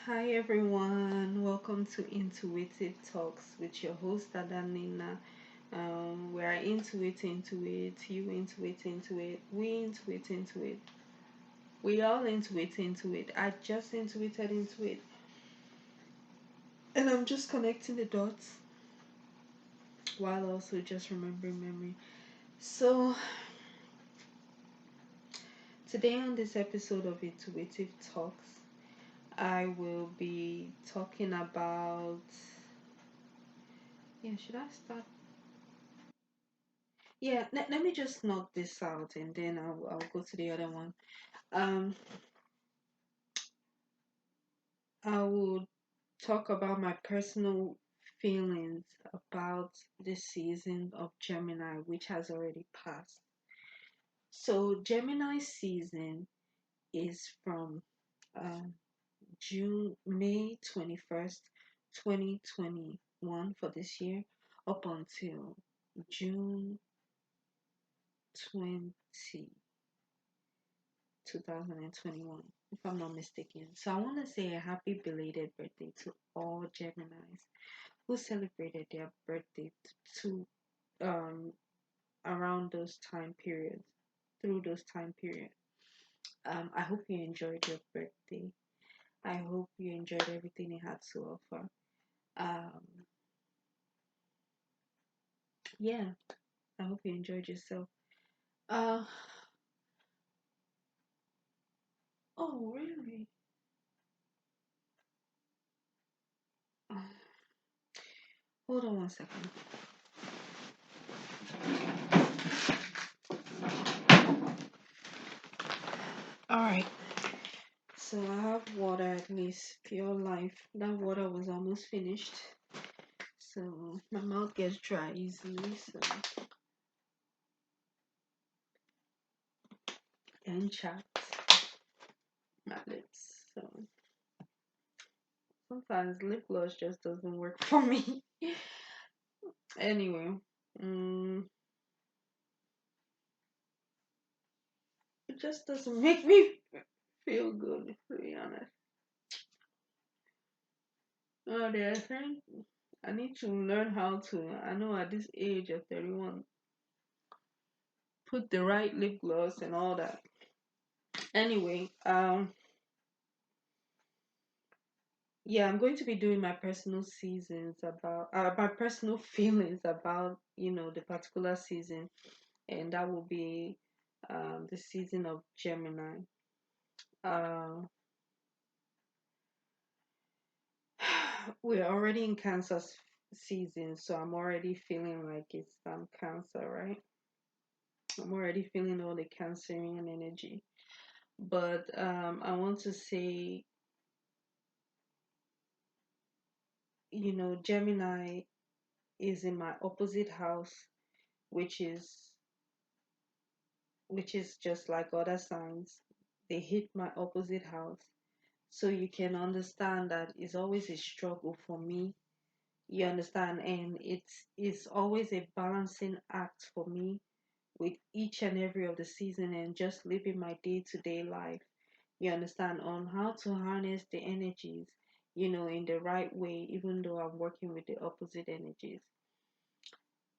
Hi everyone, welcome to Intuitive Talks with your host Adanina. We are into it, you into it, we into it, we all into it. I just intuited into it, and I'm just connecting the dots while also just remembering memory. So, today on this episode of Intuitive Talks, I will be talking about. Yeah, should I start? Yeah, let me just knock this out and then I'll go to the other one. Um, I will talk about my personal feelings about the season of Gemini, which has already passed. So, Gemini season is from um, May 21st, 2021 for this year up until June 20 2021, if I'm not mistaken. So I want to say a happy belated birthday to all Geminis who celebrated their birthday to um around those time periods, through those time periods. I hope you enjoyed your birthday. I hope you enjoyed everything it had to offer. Um, yeah, I hope you enjoyed yourself. Uh, oh really? Uh, Hold on one second. All right. So I have water, at least pure life. That water was almost finished. So my mouth gets dry easily. So and chaps my lips. So sometimes lip gloss just doesn't work for me. Anyway, mm, it just doesn't make me feel good, to be honest. Oh, I think I need to learn how to. I know at this age of 31, put the right lip gloss and all that. Anyway, yeah, I'm going to be doing my personal seasons about my personal feelings about the particular season, and that will be the season of Gemini. Uh, we're already in season, so I'm already feeling like it's Cancer, right? I'm already feeling all the Cancerian energy, but I want to say, Gemini is in my opposite house, which is just like other signs, they hit my opposite house. So you can understand that it's always a struggle for me. You understand? And it's always a balancing act for me with each and every of the season and just living my day-to-day life. You understand? On how to harness the energies, in the right way, even though I'm working with the opposite energies.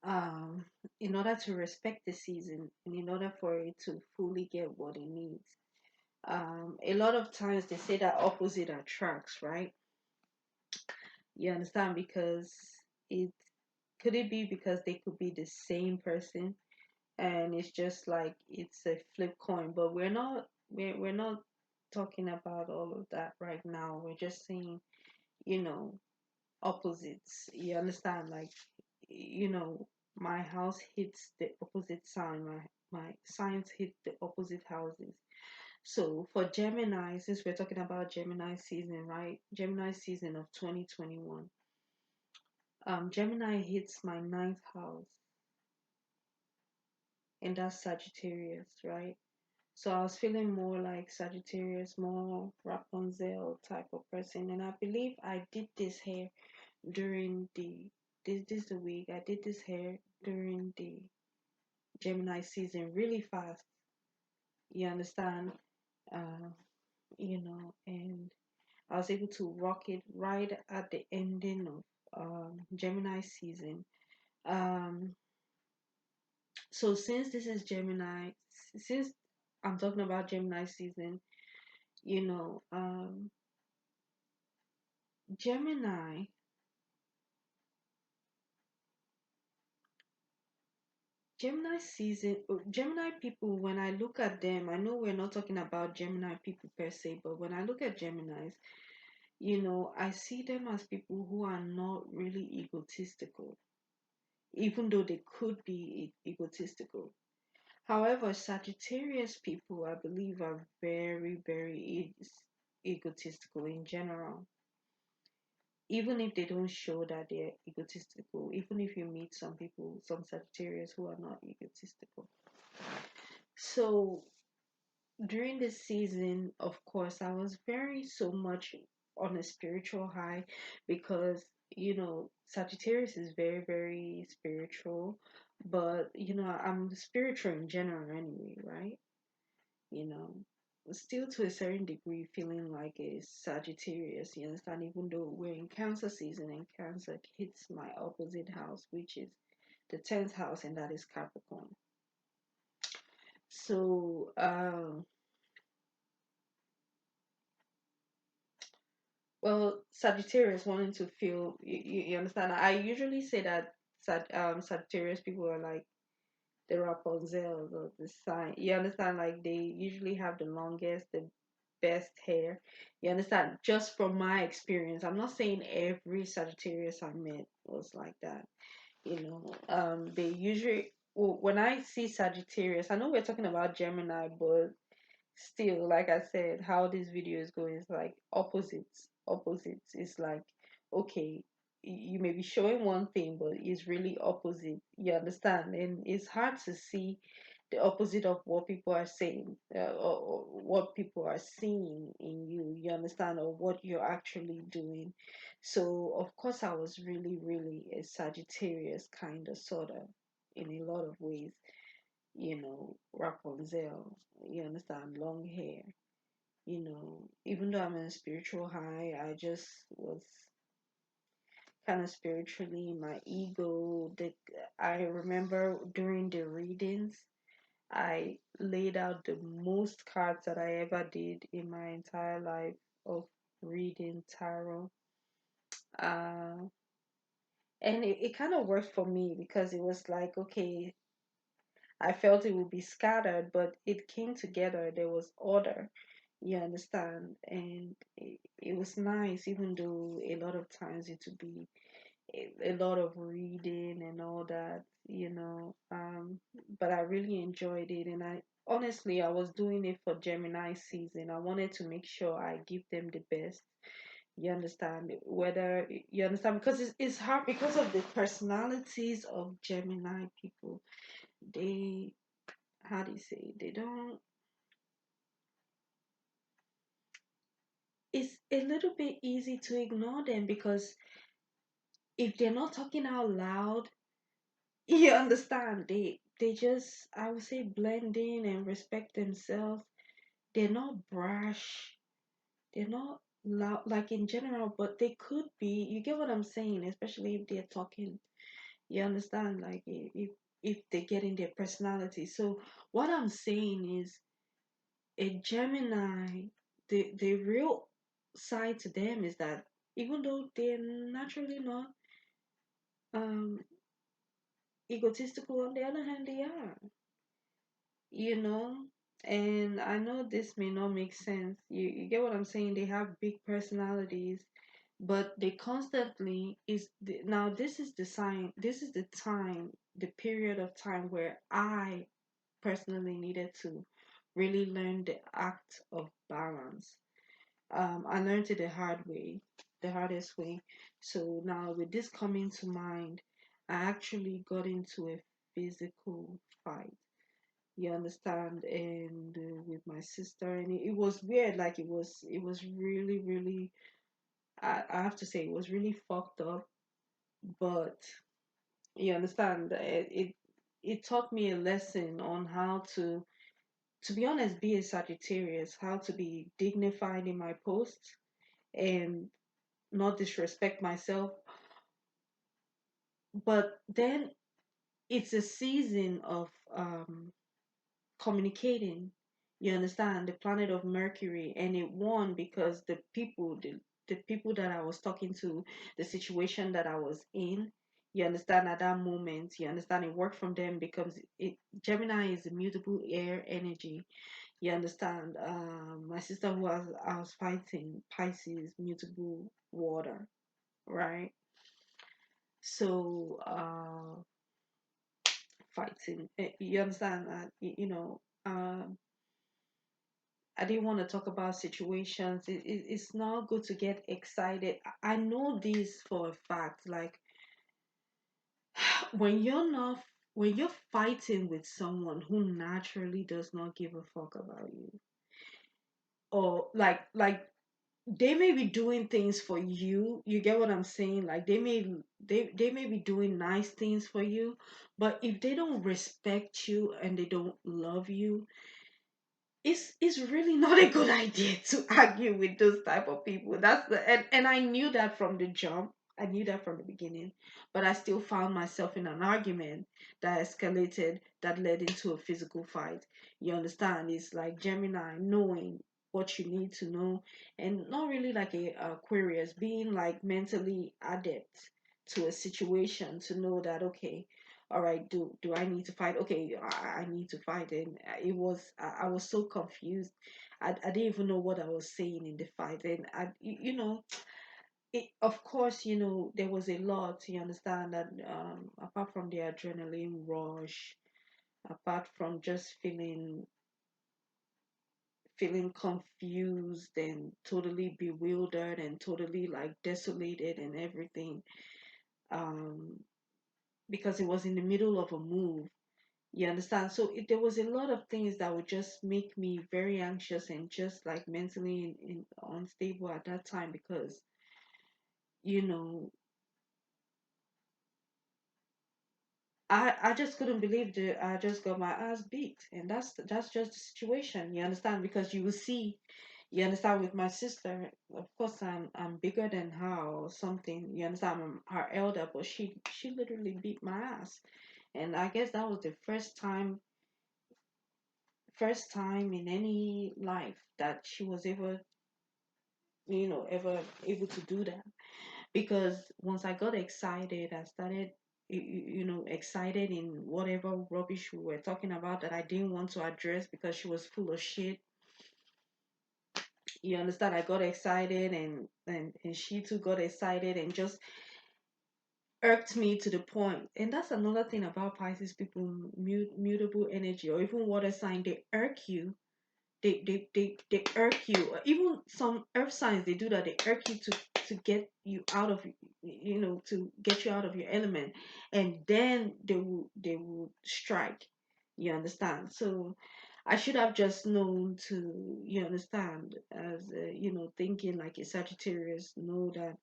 Um, in order to respect the season and in order for it to fully get what it needs. A lot of times they say that opposite attracts, right? You understand? Because it could it be because they could be the same person, and it's just like it's a flip coin. But we're not talking about all of that right now. We're just saying, you know, opposites. You understand? Like, you know, my house hits the opposite sign. My signs hit the opposite houses. So for Gemini, since we're talking about Gemini season, right? Gemini season of 2021. Gemini hits my ninth house, and that's Sagittarius, right? So I was feeling more like Sagittarius, more Rapunzel type of person, and I believe I did this hair during this the week I did this hair during the Gemini season really fast. You understand? Uh, and I was able to rock it right at the ending of Gemini season. Um, so since this is Gemini, since I'm talking about Gemini season, you know, Gemini, Gemini season, Gemini people, when I look at them, I know we're not talking about Gemini people per se, but when I look at Geminis, I see them as people who are not really egotistical, even though they could be egotistical. However, Sagittarius people, I believe, are very, very egotistical in general. Even if they don't show that they're egotistical, even if you meet some people, some Sagittarius who are not egotistical. So during this season, of course, I was very so much on a spiritual high because, Sagittarius is very, very spiritual, but, I'm spiritual in general anyway, right? You know, still to a certain degree feeling like a Sagittarius, you understand, even though we're in Cancer season and Cancer hits my opposite house, which is the 10th house, and that is Capricorn. So, well, Sagittarius wanting to feel, you understand? I usually say that Sagittarius people are like the Rapunzel of the sign. You understand? Like they usually have the longest, the best hair. You understand? Just from my experience, I'm not saying every Sagittarius I met was like that. They usually, well, when I see Sagittarius, I know we're talking about Gemini, but still, like I said, how this video is going is like opposites. Opposites. It's like, okay, you may be showing one thing, but it's really opposite. You understand? And it's hard to see the opposite of what people are saying, or what people are seeing in you. You understand? Or what you're actually doing. So, of course, I was really, really a Sagittarius kind of, sort of, in a lot of ways. Rapunzel, you understand, long hair. Even though I'm in a spiritual high, I just was kind of spiritually, my ego. I remember during the readings, I laid out the most cards that I ever did in my entire life of reading tarot. Uh, and it kind of worked for me because it was like, okay, I felt it would be scattered, but it came together. There was order, you understand? And it was nice, even though a lot of times it would be a lot of reading and all that, but I really enjoyed it. And I was doing it for Gemini season. I wanted to make sure I give them the best. You understand? Whether you understand, because it's hard because of the personalities of Gemini people. They, how do you say, they don't, it's a little bit easy to ignore them because if they're not talking out loud, you understand, they just, I would say, blend in and respect themselves. They're not brash, they're not loud like in general, but they could be, you get what I'm saying, especially if they're talking, you understand, like if they get in their personality. So what I'm saying is, a Gemini, the real side to them is that even though they're naturally not um egotistical, on the other hand they are, you know. And I know this may not make sense. You get what I'm saying? They have big personalities, but they constantly now this is the sign, this is the time, the period of time where I personally needed to really learn the act of balance. I learned it the hard way, the hardest way. So now, with this coming to mind, I actually got into a physical fight. You understand? And with my sister, and it was weird. Like it was really, really. I have to say, it was really fucked up. But you understand? It taught me a lesson on how to be honest, be a Sagittarius, how to be dignified in my posts, and not disrespect myself. But then it's a season of communicating. You understand, the planet of Mercury, and it won because the people that I was talking to, the situation that I was in, you understand, at that moment, you understand, it worked from them because it Gemini is immutable air energy. You understand? My sister who I was fighting, Pisces, mutable water, right? So fighting, you understand that, I didn't want to talk about situations. It's not good to get excited. I know this for a fact. Like when you're not, when you're fighting with someone who naturally does not give a fuck about you, or like they may be doing things for you. You get what I'm saying? Like they may be doing nice things for you, but if they don't respect you and they don't love you, it's really not a good idea to argue with those type of people. That's the and I knew that from the jump. I knew that from the beginning, but I still found myself in an argument that escalated, that led into a physical fight. You understand? It's like Gemini knowing what you need to know, and not really like a Aquarius being like mentally adept to a situation to know that, okay, all right, do I need to fight? Okay, I need to fight. And it was I was so confused. I didn't even know what I was saying in the fight. And of course, there was a lot. You understand that, apart from the adrenaline rush, apart from just feeling confused and totally bewildered and totally like desolated and everything, um because it was in the middle of a move. You understand? So there was a lot of things that would just make me very anxious and just like mentally unstable at that time, because you know I just couldn't believe that I just got my ass beat, and that's just the situation. You understand? Because you will see, you understand, with my sister. Of course, I'm bigger than her or something. You understand? I'm her elder, but she literally beat my ass, and I guess that was the first time in any life that she was ever able to do that. Because once I got excited, I started excited in whatever rubbish we were talking about that I didn't want to address because she was full of shit. You understand? I got excited, and she too got excited and just irked me to the point. And that's another thing about Pisces people, mutable energy, or even water sign, they irk you. They irk you. Even some earth signs, they do that. They irk you to get you out of, to get you out of your element, and then they will strike. You understand? So I should have just known to, you understand, as thinking like a Sagittarius, know that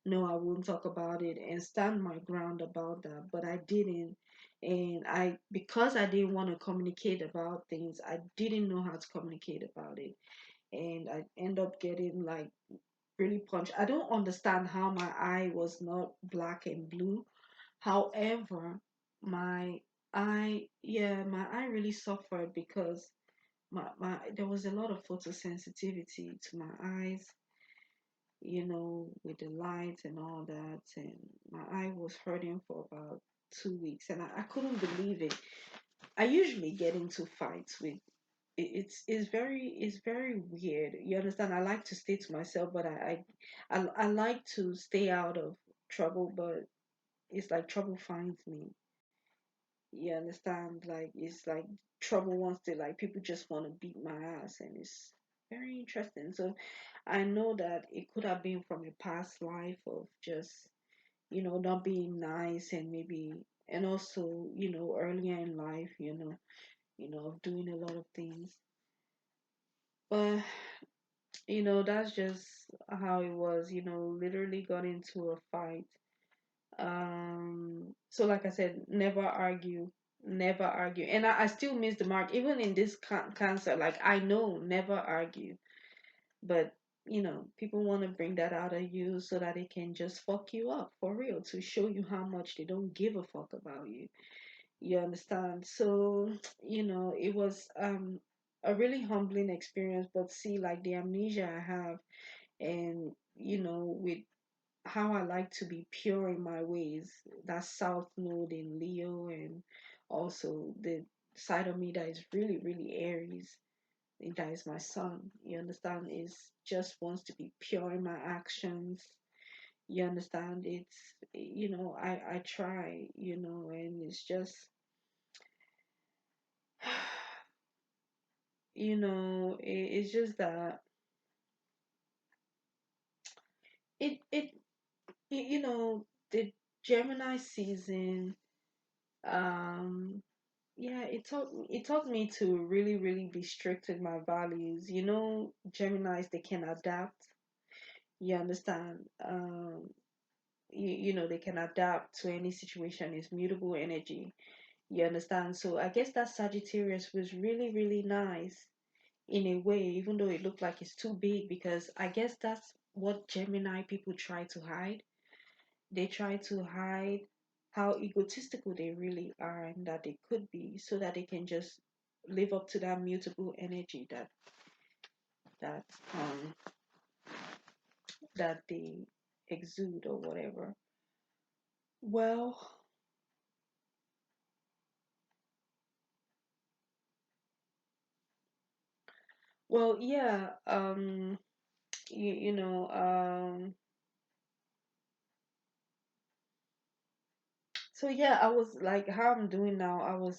no, I won't talk about it and stand my ground about that. But I didn't. And because I didn't want to communicate about things, I didn't know how to communicate about it. And I end up getting like really punched. I don't understand how my eye was not black and blue. However, my my eye really suffered because there was a lot of photosensitivity to my eyes, with the lights and all that. And my eye was hurting for about 2 weeks, and I couldn't believe it. I usually get into fights with it's very weird. You understand? I like to stay to myself, but I like to stay out of trouble, but it's like trouble finds me. You understand? Like it's like trouble wants to, like, people just want to beat my ass, and it's very interesting. So I know that it could have been from a past life of just, not being nice, and maybe, and also, earlier in life, of doing a lot of things. But, that's just how it was, literally got into a fight. So like I said, never argue. And I still miss the mark, even in this cancer. Like, I know, never argue. But people want to bring that out of you so that they can just fuck you up for real, to show you how much they don't give a fuck about you. You understand? So, it was a really humbling experience. But see, like the amnesia I have, and with how I like to be pure in my ways, that South Node in Leo, and also the side of me that is really, really Aries, that is my son. You understand? Is just wants to be pure in my actions. You understand? I try, and it's just, it's just that it the Gemini season, um yeah, it taught me to really, really be strict with my values. Geminis, they can adapt. You understand? They can adapt to any situation. It's mutable energy. You understand? So I guess that Sagittarius was really, really nice in a way, even though it looked like it's too big, because I guess that's what Gemini people try to hide. They try to hide how egotistical they really are and that they could be, so that they can just live up to that mutable energy that um that they exude or whatever. Well, yeah. You know, so yeah, I was like, how I'm doing now.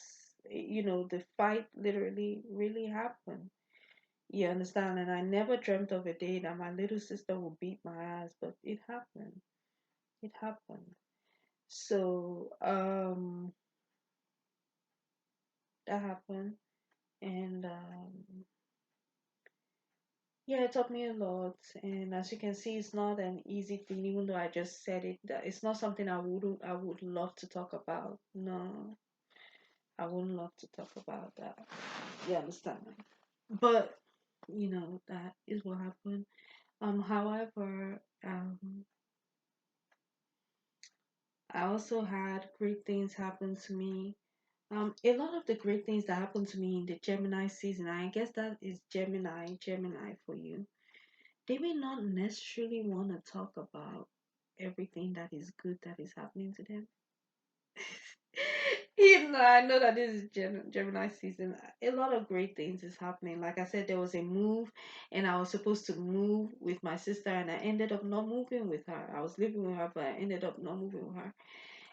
The fight literally really happened. You understand? And I never dreamt of a day that my little sister would beat my ass, but it happened. It happened. So, that happened. And yeah, it taught me a lot. And as you can see, it's not an easy thing, even though I just said it. That it's not something I would love to talk about. No, I wouldn't love to talk about that. You understand? But that is what happened. However, I also had great things happen to me. A lot of the great things that happened to me in the Gemini season, I guess that is Gemini for you. They may not necessarily want to talk about everything that is good that is happening to them. Even though I know that this is Gemini season, a lot of great things is happening. Like I said, there was a move, and I was supposed to move with my sister, and I ended up not moving with her. I was living with her, but I ended up not moving with her.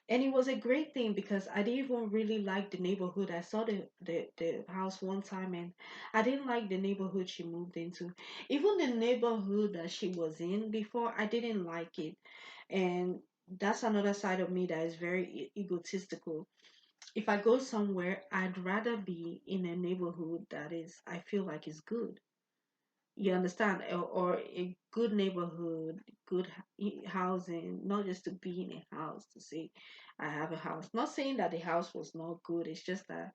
And it was a great thing because I didn't even really like the neighborhood. I saw the house one time, and I didn't like the neighborhood she moved into. Even the neighborhood that she was in before, I didn't like it. And that's another side of me that is very egotistical. If I go somewhere, I'd rather be in a neighborhood that is, I feel like is good. You understand? Or a good neighborhood, good housing, not just to be in a house to say I have a house. Not saying that the house was not good, it's just that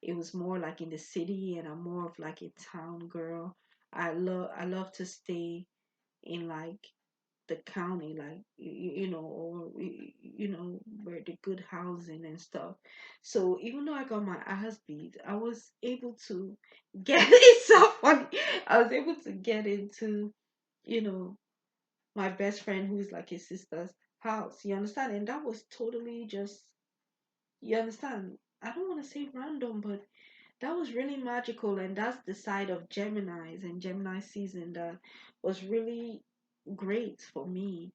it was more like in the city, and I'm more of like a town girl. I love to stay in like the county, like or where the good housing and stuff. So even though I got my ass beat, I was able to get it's so funny. I was able to get into, you know, my best friend who's like his sister's house. You understand? And that was totally just, you understand? I don't want to say random, but that was really magical. And that's the side of Gemini's and Gemini season that was really great for me.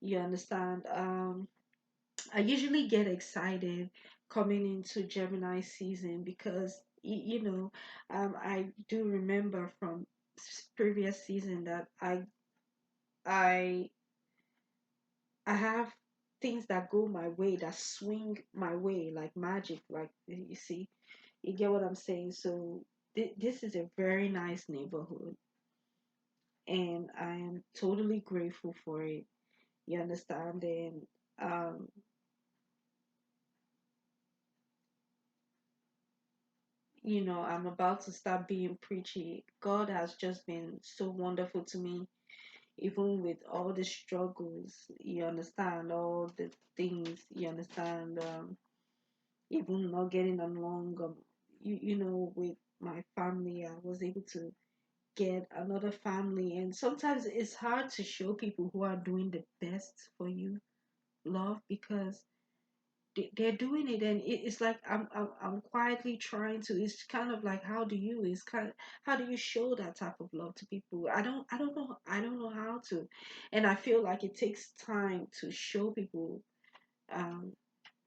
You understand? I usually get excited coming into Gemini season because I do remember from previous season that I I have things that go my way, that swing my way like magic, like you see, you get what I'm saying. So this is a very nice neighborhood, and I am totally grateful for it. You understand? And um, I'm about to start being preachy. God has just been so wonderful to me. even with all the struggles, you understand, all the things, you understand, even not getting along, with my family, I was able to get another family. And sometimes it's hard to show people who are doing the best for you love, because they're doing it, and it's like I'm quietly trying to. It's kind of like, how do you show that type of love to people? I don't know how to. And I feel like it takes time to show people, um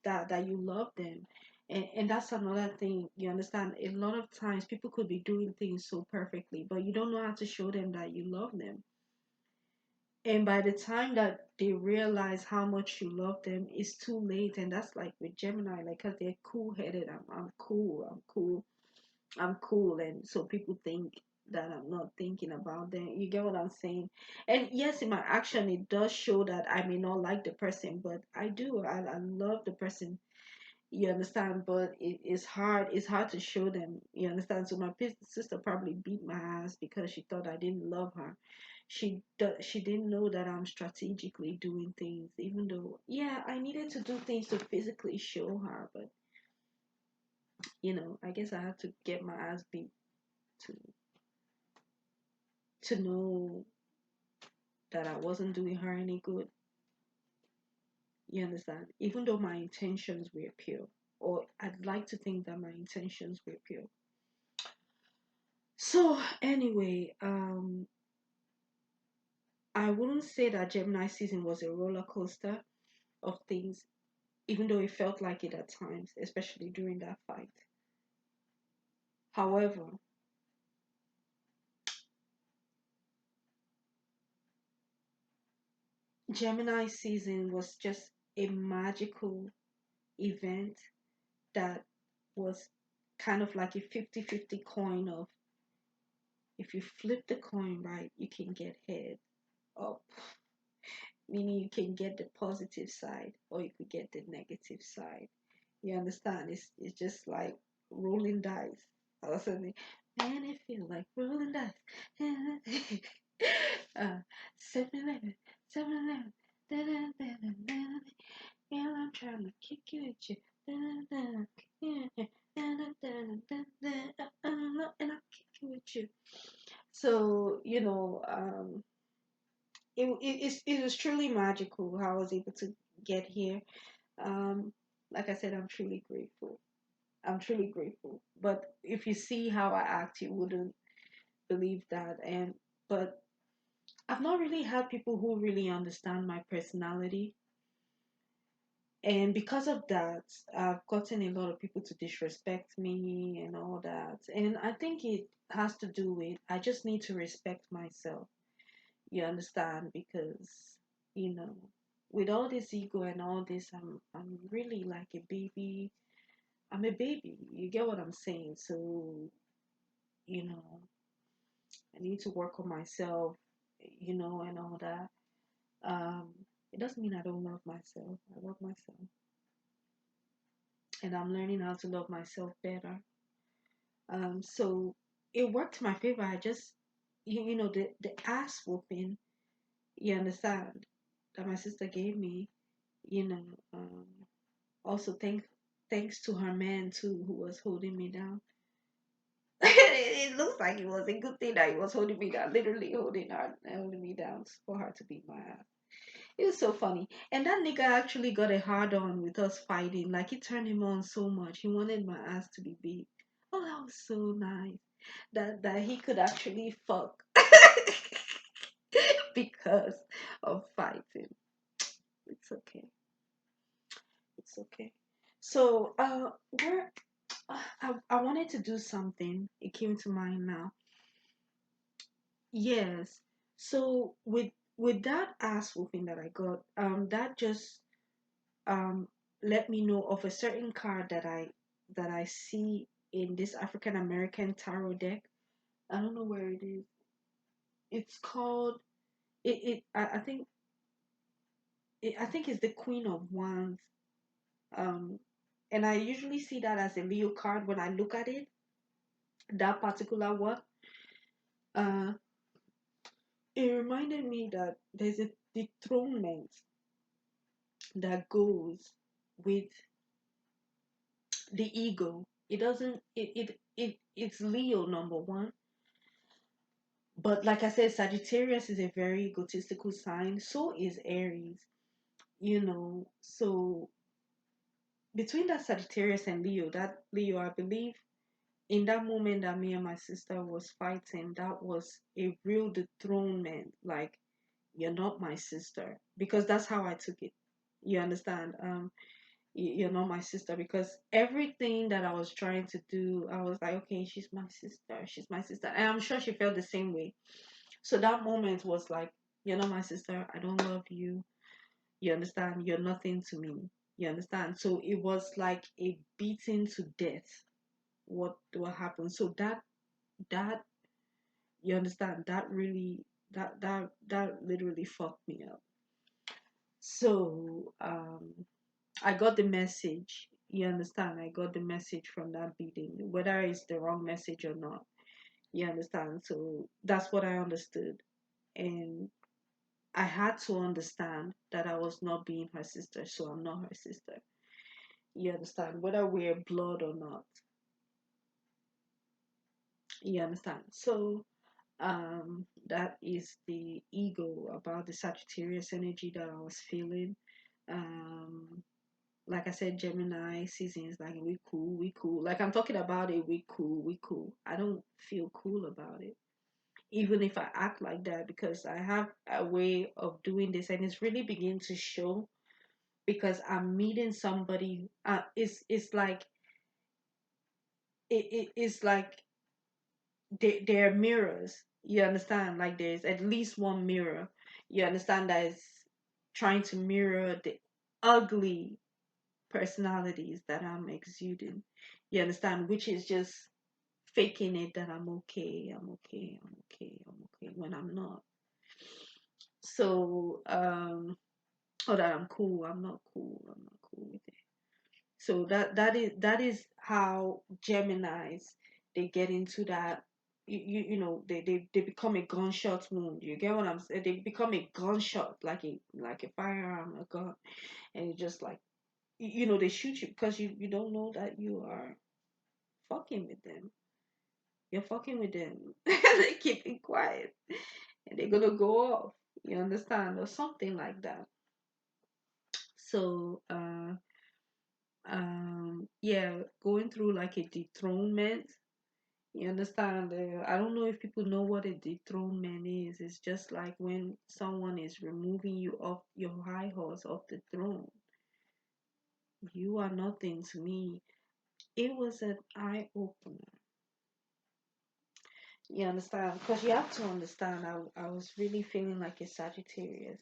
that you love them. And that's another thing, you understand. A lot of times people could be doing things so perfectly, but you don't know how to show them that you love them. And by the time that they realize how much you love them, it's too late. And that's like with Gemini, like, because they're cool headed. I'm cool. I'm cool. I'm cool. And so people think that I'm not thinking about them. You get what I'm saying? And yes, in my action, it does show that I may not like the person, but I do. I love the person. You understand? But it's hard to show them. You understand? So my sister probably beat my ass because she thought I didn't love her. She didn't know that I'm strategically doing things, even though, yeah, I needed to do things to physically show her. But I guess I had to get my ass beat to know that I wasn't doing her any good. You understand? Even though my intentions were pure, or I'd like to think that my intentions were pure. So anyway, I wouldn't say that Gemini season was a roller coaster of things, even though it felt like it at times, especially during that fight. However, Gemini season was just a magical event that was kind of like a 50-50 coin of, if you flip the coin right, you can get head up, meaning you can get the positive side or you could get the negative side. You understand? It's just like rolling dice. All of a sudden, man, it feel like rolling dice. uh, 7-Eleven, 7-Eleven, and I'm trying to kick you at you. And I'm kicking with you. So, it was truly magical how I was able to get here. Um, like I said, I'm truly grateful. I'm truly grateful. But if you see how I act, you wouldn't believe that. But I've not really had people who really understand my personality. And because of that, I've gotten a lot of people to disrespect me and all that. And I think it has to do with, I just need to respect myself. You understand? Because, you know, with all this ego and all this, I'm really like a baby. I'm a baby. You get what I'm saying? So, you know, I need to work on myself, and all that. Um, it doesn't mean I don't love myself. I love myself. And I'm learning how to love myself better. So it worked to my favor. I just, the ass whooping, you understand, that my sister gave me, you know, um, also thanks to her man too, who was holding me down. It looks like it was a good thing that he was holding me down, literally holding me down for her to beat my ass. It was so funny. And that nigga actually got a hard on with us fighting. Like, it turned him on so much. He wanted my ass to be beat. Oh, that was so nice. That he could actually fuck because of fighting. It's okay. It's okay. So, where I wanted to do something. It came to mind now. Yes. So with that ass whooping that I got, that just um let me know of a certain card that I see in this African American tarot deck. I don't know where it is. It's called I think it's the Queen of Wands. Um, and I usually see that as a Leo card when I look at it. That particular one. Uh, it reminded me that there's a dethronement that goes with the ego. It doesn't it's Leo number one. But like I said, Sagittarius is a very egotistical sign. So is Aries, So between that Sagittarius and Leo, that Leo, I believe in that moment that me and my sister was fighting, that was a real dethronement. Like, you're not my sister. Because that's how I took it. You understand? You're not my sister, because everything that I was trying to do, I was like, okay, she's my sister, she's my sister, and I'm sure she felt the same way. So that moment was like, you're not my sister, I don't love you. You understand? You're nothing to me. You understand? So it was like a beating to death. What happened? So that you understand? That really that literally fucked me up. So I got the message. You understand? I got the message from that beating, whether it's the wrong message or not. You understand? So that's what I understood. And I had to understand that I was not being her sister, so I'm not her sister. You understand? Whether we're blood or not. You understand? So that is the ego about the Sagittarius energy that I was feeling. Um like I said, Gemini season is like, we cool, we cool. Like, I'm talking about it, we cool, we cool. I don't feel cool about it. Even if I act like that, because I have a way of doing this, and it's really beginning to show, because I'm meeting somebody. It's like it's like they're mirrors. You understand? Like, there's at least one mirror. You understand, that is trying to mirror the ugly personalities that I'm exuding. You understand? Which is just faking it that I'm okay, I'm okay, I'm okay, I'm okay, when I'm not. So, or that I'm cool, I'm not cool, I'm not cool with it. So that is how Geminis, they get into that. They become a gunshot wound. You get what I'm saying? They become a gunshot, like a firearm, a gun, and it's just like, they shoot you because you don't know that you are fucking with them. You're fucking with them. They keep it quiet, and they're gonna go off. You understand, or something like that. So, yeah, going through like a dethronement. You understand? I don't know if people know what a dethronement is. It's just like when someone is removing you off your high horse, off the throne. You are nothing to me. It was an eye opener. You understand? Because you have to understand, I was really feeling like a Sagittarius.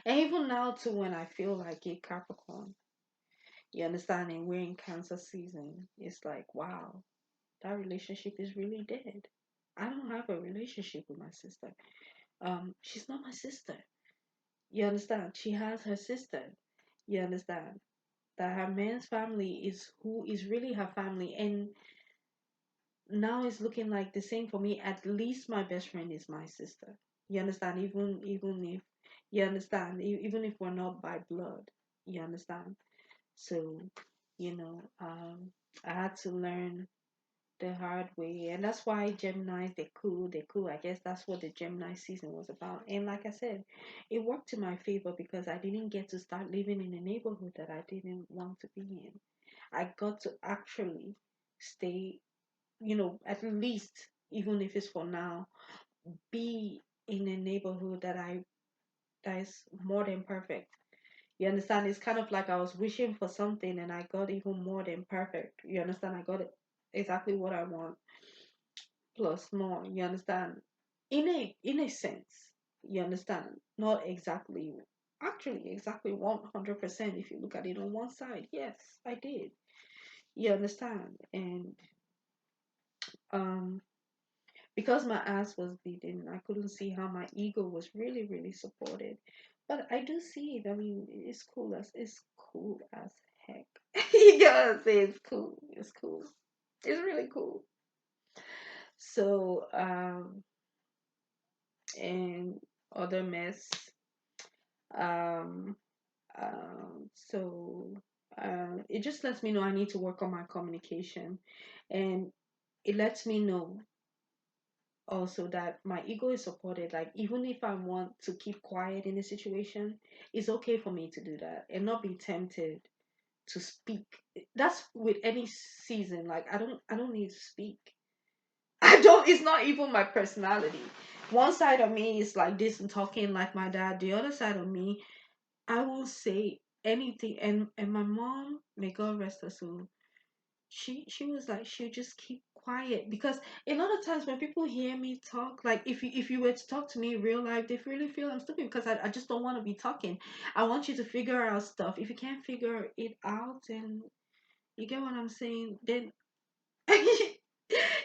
And even now, too, when I feel like a Capricorn, you understand? And we're in Cancer season, it's like, wow, that relationship is really dead. I don't have a relationship with my sister. She's not my sister. You understand? She has her sister. You understand? That her man's family is who is really her family. And now it's looking like the same for me. At least my best friend is my sister. You understand? Even if you understand, even if we're not by blood, you understand. So, I had to learn the hard way, and that's why Gemini's, they're cool. They're cool. I guess that's what the Gemini season was about. And like I said, it worked to my favor because I didn't get to start living in a neighborhood that I didn't want to be in. I got to actually stay, at least, even if it's for now, be in a neighborhood that is more than perfect. You understand? It's kind of like I was wishing for something and I got even more than perfect. You understand? I got it exactly what I want plus more. You understand? In a sense, you understand? Not exactly, actually exactly 100% if you look at it on one side. Yes, I did. You understand? And um because my ass was beaten, I couldn't see how my ego was really, really supported. But I do see it. I mean, it's cool as heck. You gotta say it's cool. It's cool. It's really cool. So, and other mess. Um, so it just lets me know I need to work on my communication, and it lets me know also that my ego is supported. Like even if I want to keep quiet in a situation, it's okay for me to do that and not be tempted to speak. That's with any season. Like I don't need to speak. I don't. It's not even my personality. One side of me is like this and talking like my dad. The other side of me, I will say anything. And my mom, may God rest her soul, she was like she'll just keep quiet because a lot of times when people hear me talk, like if you were to talk to me in real life, they really feel I'm stupid because I just don't want to be talking. I want you to figure out stuff. If you can't figure it out, and you get what I'm saying, then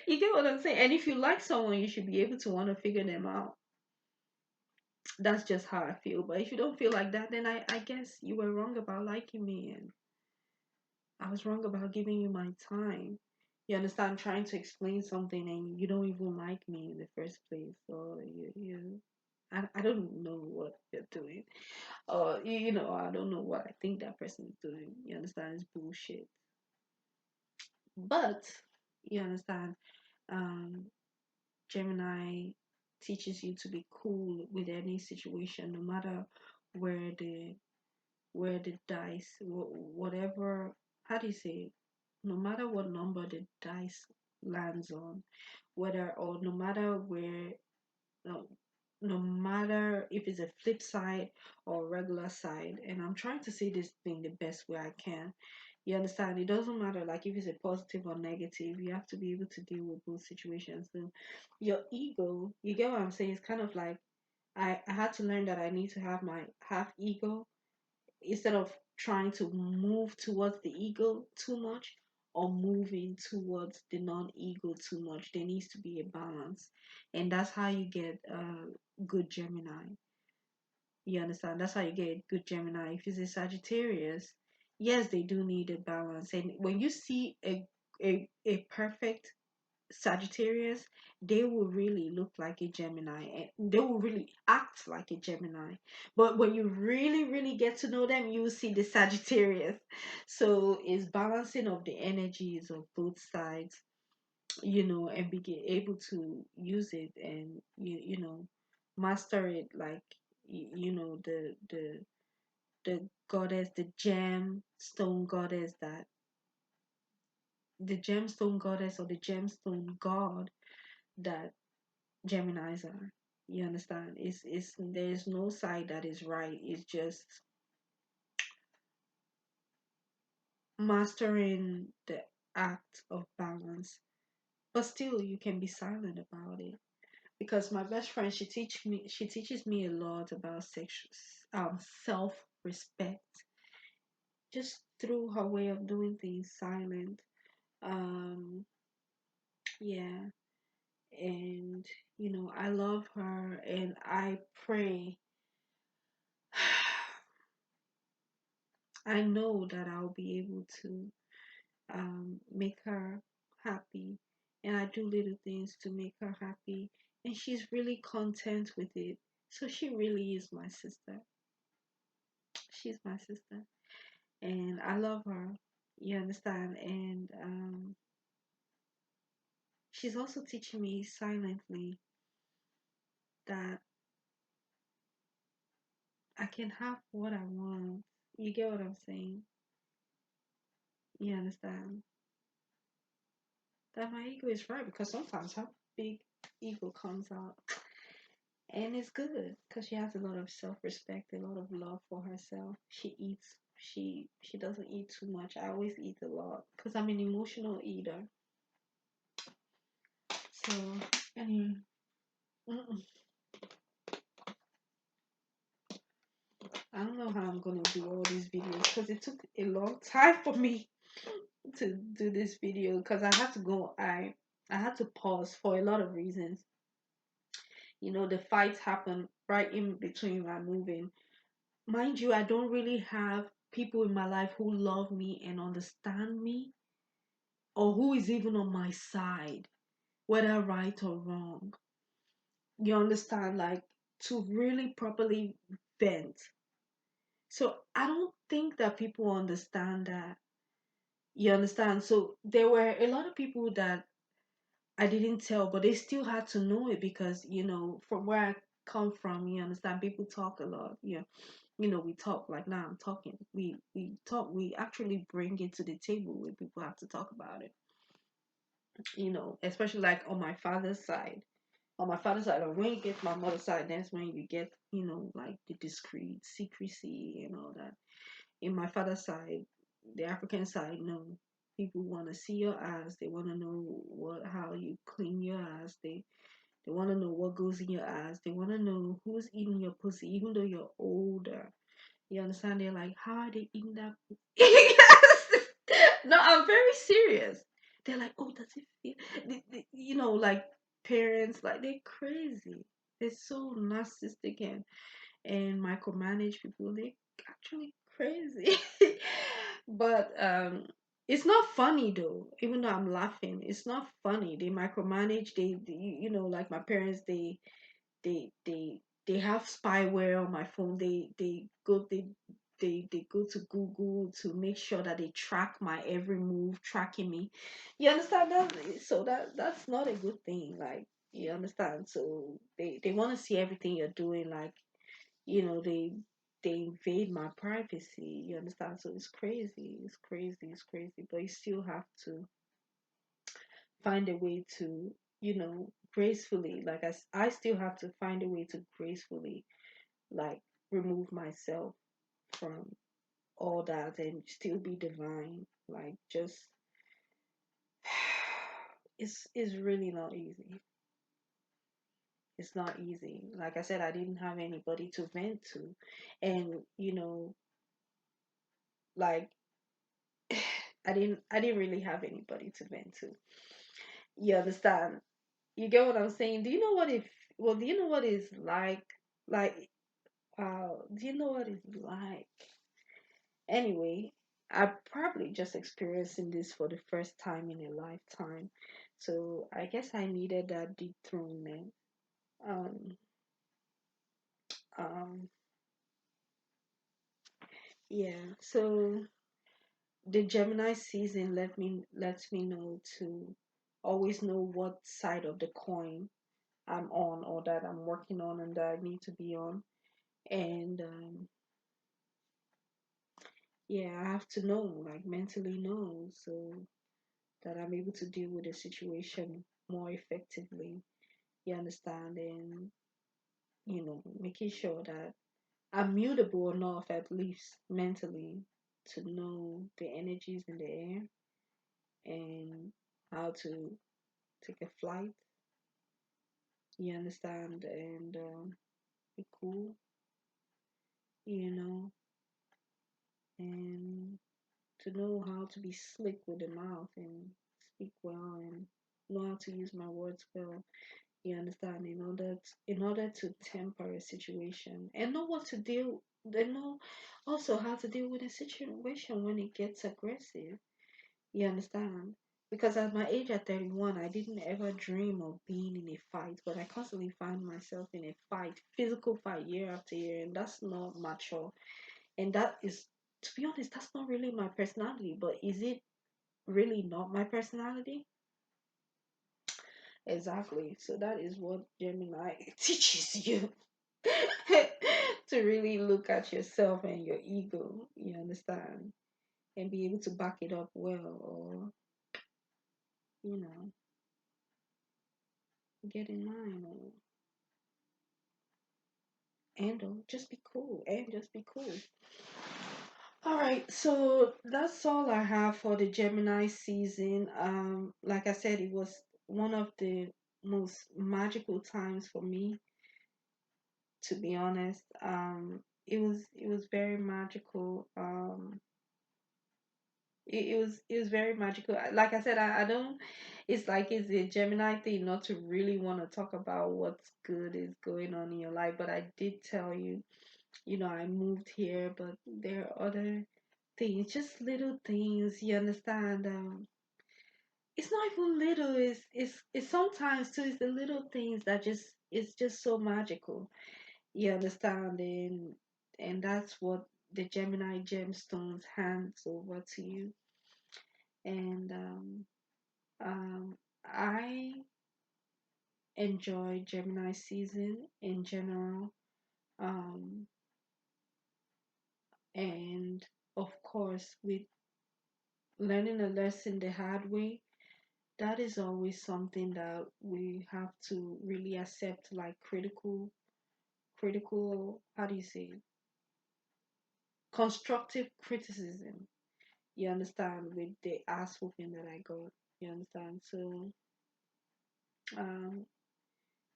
you get what I'm saying. And if you like someone, you should be able to want to figure them out. That's just how I feel. But if you don't feel like that, then I guess you were wrong about liking me, and I was wrong about giving you my time. You understand? Trying to explain something and you don't even like me in the first place. So I don't know what you're doing. Or I don't know what I think that person is doing. You understand? It's bullshit. But you understand? Um, Gemini teaches you to be cool with any situation, no matter where the dice, whatever. How do you say? No matter what number the dice lands on, whether or no matter where, no, no matter if it's a flip side or regular side, and I'm trying to say this thing the best way I can. You understand? It doesn't matter like if it's a positive or negative, you have to be able to deal with both situations. So your ego, you get what I'm saying? It's kind of like I had to learn that I need to have my half ego instead of trying to move towards the ego too much or moving towards the non-ego too much. There needs to be a balance, and that's how you get good Gemini. You understand? That's how you get good Gemini. If it's a Sagittarius, yes, they do need a balance. And when you see a perfect Sagittarius, they will really look like a Gemini and they will really act like a Gemini. But when you really, really get to know them, you will see the Sagittarius. So it's balancing of the energies of both sides, and be able to use it and master it like the goddess, the gemstone goddess that the gemstone goddess or the gemstone god that Geminis are. You understand? It's there's no side that is right. It's just mastering the act of balance. But still you can be silent about it. Because my best friend, she teaches me a lot about self respect. Just through her way of doing things silent. Um yeah. And I love her and I pray I know that I'll be able to make her happy. And I do little things to make her happy. And she's really content with it. So she really is my sister. She's my sister. And I love her. You understand? And she's also teaching me silently that I can have what I want. You get what I'm saying? You understand? That my ego is right because sometimes her big ego comes out. And it's good because she has a lot of self-respect, a lot of love for herself. She eats. She doesn't eat too much. I always eat a lot because I'm an emotional eater. So, anyway, mm-mm. I don't know how I'm gonna do all these videos because it took a long time for me to do this video because I had to go. I had to pause for a lot of reasons. The fights happened right in between my moving. Mind you, I don't really have people in my life who love me and understand me or who is even on my side, whether right or wrong. You understand? Like, to really properly vent. So I don't think that people understand that. You understand? So there were a lot of people that I didn't tell, but they still had to know it because, from where I come from, you understand, people talk a lot. We talk like now I'm talking. We talk, we actually bring it to the table where people have to talk about it. Especially like on my father's side. On my father's side, or when you get my mother's side, that's when you get, like the discreet secrecy and all that. In my father's side, the African side, no. People want to see your ass. They want to know how you clean your ass. They want to know what goes in your ass. They want to know who's eating your pussy, even though you're older. You understand? They're like, how are they eating that pussy? Yes. No, I'm very serious. They're like, oh, does it feel? Like parents, like they're crazy. They're so narcissistic and micromanage people. They actually crazy. But it's not funny though. Even though I'm laughing, it's not funny. They micromanage. Like my parents, they they they have spyware on my phone. They go to Google to make sure that they track my every move, tracking me. You understand that? So that's not a good thing. Like, you understand? So they want to see everything you're doing. Like, they invade my privacy. You understand? So it's crazy. It's crazy. It's crazy. But you still have to find a way to, gracefully, like I still have to find a way to gracefully, like, remove myself from all that and still be divine. Like, just, it's really not easy. It's not easy. Like I said, I didn't have anybody to vent to. And, like, I didn't really have anybody to vent to. You understand? You get what I'm saying? Do you know what if well, do you know what it's like, wow, do you know what it's like? Anyway, I'm probably just experiencing this for the first time in a lifetime. So I guess I needed that dethronement. Um, um, yeah. So the Gemini season lets me know to always know what side of the coin I'm on, or that I'm working on and that I need to be on. And yeah, I have to know, like mentally know, so that I'm able to deal with the situation more effectively. You understand? And, making sure that I'm mutable enough, at least mentally, to know the energies in the air and how to take a flight. You understand? And be cool, you know, and to know how to be slick with the mouth and speak well and know how to use my words well. You understand? In order to temper a situation and know what to deal, and know also how to deal with a situation when it gets aggressive. You understand? Because at my age at 31, I didn't ever dream of being in a fight, but I constantly find myself in a fight, physical fight, year after year, and that's not mature. And that is, to be honest, that's not really my personality. But is it really not my personality? Exactly. So that is what Gemini teaches you to really look at yourself and your ego, you understand, and be able to back it up well, or, you know, get in line, or just be cool, and just be cool. All right, so that's all I have for the Gemini season. Like I said, it was one of the most magical times for me, to be honest. It was very magical. It was very magical. Like I said, I don't. It's like it's a Gemini thing not to really want to talk about what's good is going on in your life. But I did tell you, I moved here, but there are other things, just little things. You understand? It's not even little. It's sometimes too. It's the little things that just it's just so magical. You understand? And that's what the Gemini gemstones hands over to you. And I enjoy Gemini season in general. Um, and of course, with learning a lesson the hard way, that is always something that we have to really accept, like critical, how do you say it? Constructive criticism. You understand, with the ass whooping that I got. You understand? So, um,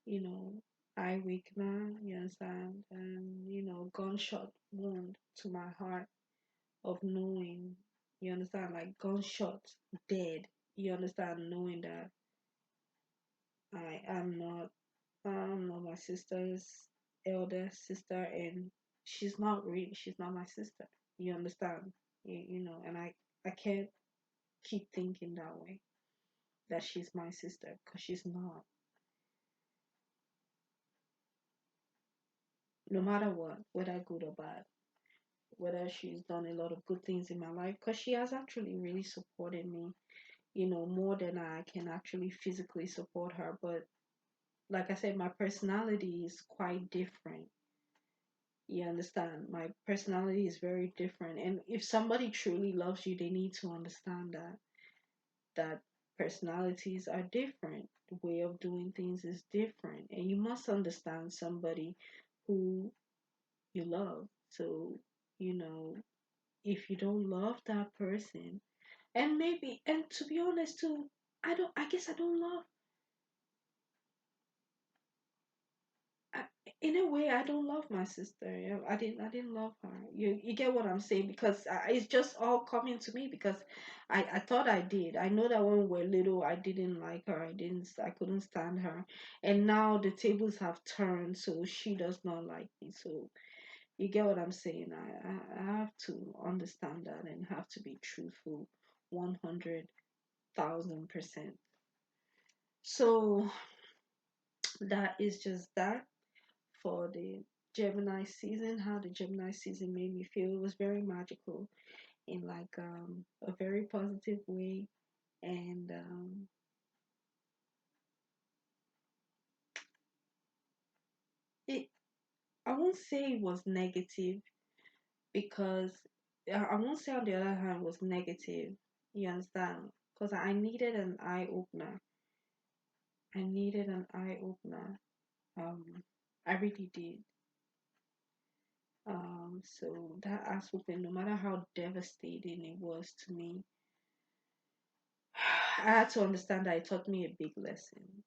you know, eye weakener, you understand, and gunshot wound to my heart of knowing, you understand, like gunshot dead. You understand, knowing that I am not my sister's elder sister, and she's not my sister. You understand? And I can't keep thinking that way, that she's my sister, because she's not. No matter what, whether good or bad, whether she's done a lot of good things in my life, because she has actually really supported me, more than I can actually physically support her. But like I said, my personality is quite different. You understand? My personality is very different. And if somebody truly loves you, they need to understand that personalities are different. The way of doing things is different. And you must understand somebody who you love. So, you know, if you don't love that person, and to be honest too, I guess I don't love, I, in a way, I don't love my sister. I didn't love her. You get what I'm saying? Because it's just all coming to me, because I thought I did. I know that when we were little, I didn't like her. I couldn't stand her. And now the tables have turned, so she does not like me. So you get what I'm saying? I have to understand that and have to be truthful, 100,000%. So that is just that for the Gemini season. How the Gemini season made me feel, it was very magical in like a very positive way. And it I won't say it was negative, because I won't say on the other hand was negative. You understand? Because I needed an eye opener. I needed an eye opener. I really did. So that ass whooping, no matter how devastating it was to me, I had to understand that it taught me a big lesson.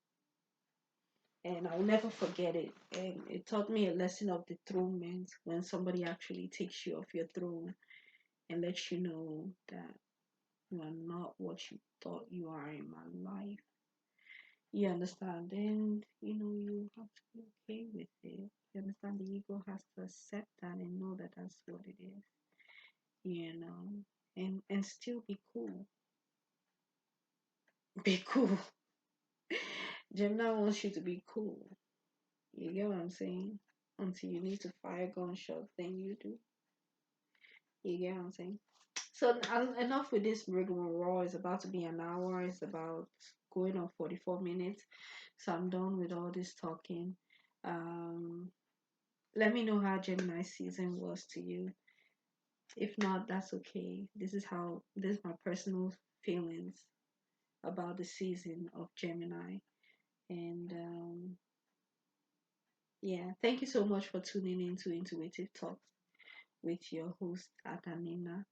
And I'll never forget it. And it taught me a lesson of dethronement, when somebody actually takes you off your throne and lets you know that you are not what you thought you are in my life. You understand? And you have to be okay with it. You understand? The ego has to accept that and know that that's what it is. You know, and still be cool. Be cool. Gemini wants you to be cool. You get what I'm saying? Until you need to fire gunshot, then you do. You get what I'm saying? So enough with this rigmarole. It's about to be an hour. It's about going on 44 minutes. So I'm done with all this talking. Um, Let me know how Gemini season was to you. If not, that's okay. This is my personal feelings about the season of Gemini. And yeah, thank you so much for tuning into Intuitive Talks with your host Adanina.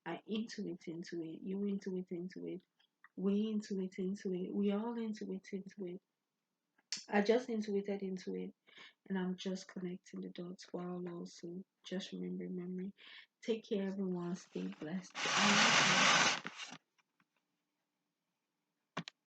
I intuit into it. You intuit into it. We intuit into it. We all intuit into it. I just intuited into it, and I'm just connecting the dots while also just remembering memory. Take care, everyone. Stay blessed.